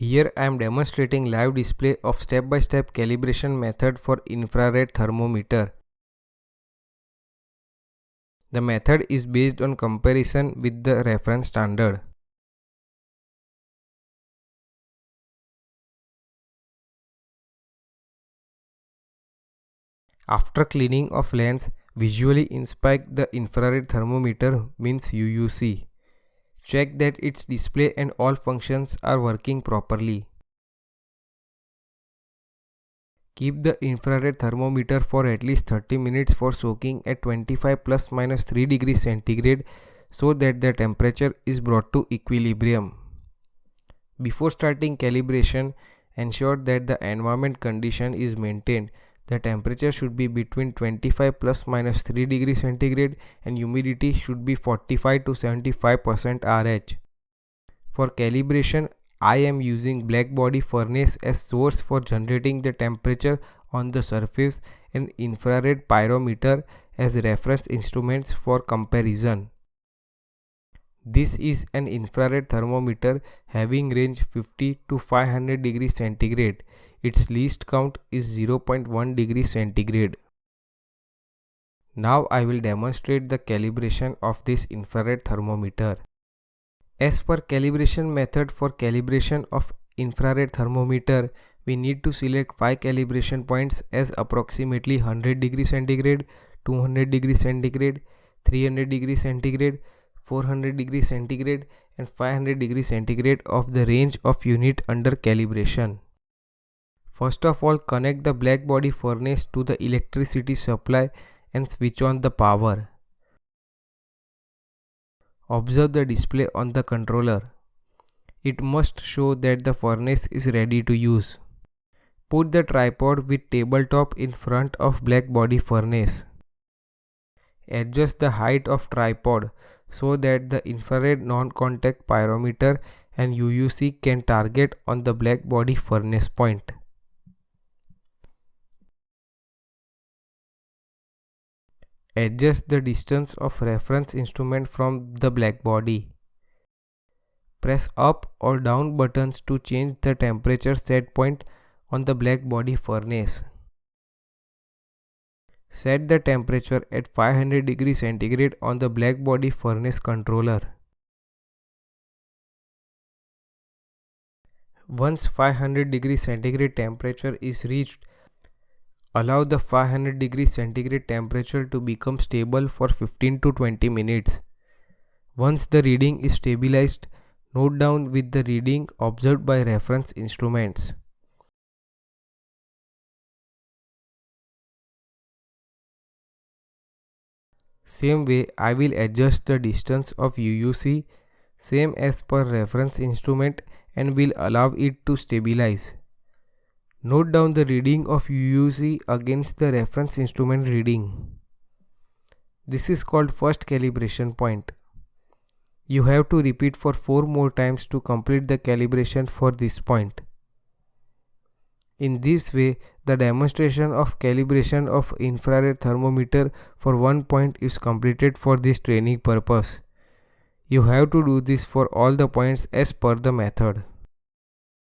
Here I am demonstrating live display of step-by-step calibration method for infrared thermometer. The method is based on comparison with the reference standard. After cleaning of lens, visually inspect the infrared thermometer means UUC. Check that its display and all functions are working properly. Keep the infrared thermometer for at least 30 minutes for soaking at 25 plus minus 3 degrees centigrade so that the temperature is brought to equilibrium. Before starting calibration, ensure that the environment condition is maintained. The temperature should be between 25 plus minus 3 degrees centigrade and humidity should be 45 to 75% RH. For calibration, I am using black body furnace as source for generating the temperature on the surface and infrared pyrometer as reference instruments for comparison. This is an infrared thermometer having range 50 to 500 degrees centigrade. Its least count is 0.1 degree centigrade. Now I will demonstrate the calibration of this infrared thermometer. As per calibration method for calibration of infrared thermometer, we need to select 5 calibration points as approximately 100 degrees centigrade, 200 degrees centigrade, 300 degrees centigrade, 400 degrees centigrade and 500 degrees centigrade of the range of unit under calibration. First of all, connect the black body furnace to the electricity supply and switch on the power. Observe the display on the controller. It must show that the furnace is ready to use. Put the tripod with tabletop in front of black body furnace. Adjust the height of tripod so that the infrared non-contact pyrometer and UUC can target on the black body furnace point. Adjust the distance of reference instrument from the black body. Press up or down buttons to change the temperature set point on the black body furnace. Set the temperature at 500 degrees centigrade on the black body furnace controller. Once 500 degrees centigrade temperature is reached, allow the 500 degrees centigrade temperature to become stable for 15 to 20 minutes. Once the reading is stabilized, note down with the reading observed by reference instruments. Same way, I will adjust the distance of UUC same as per reference instrument and will allow it to stabilize. Note down the reading of UUC against the reference instrument reading. This is called first calibration point. You have to repeat for 4 more times to complete the calibration for this point. In this way, the demonstration of calibration of infrared thermometer for one point is completed for this training purpose. You have to do this for all the points as per the method.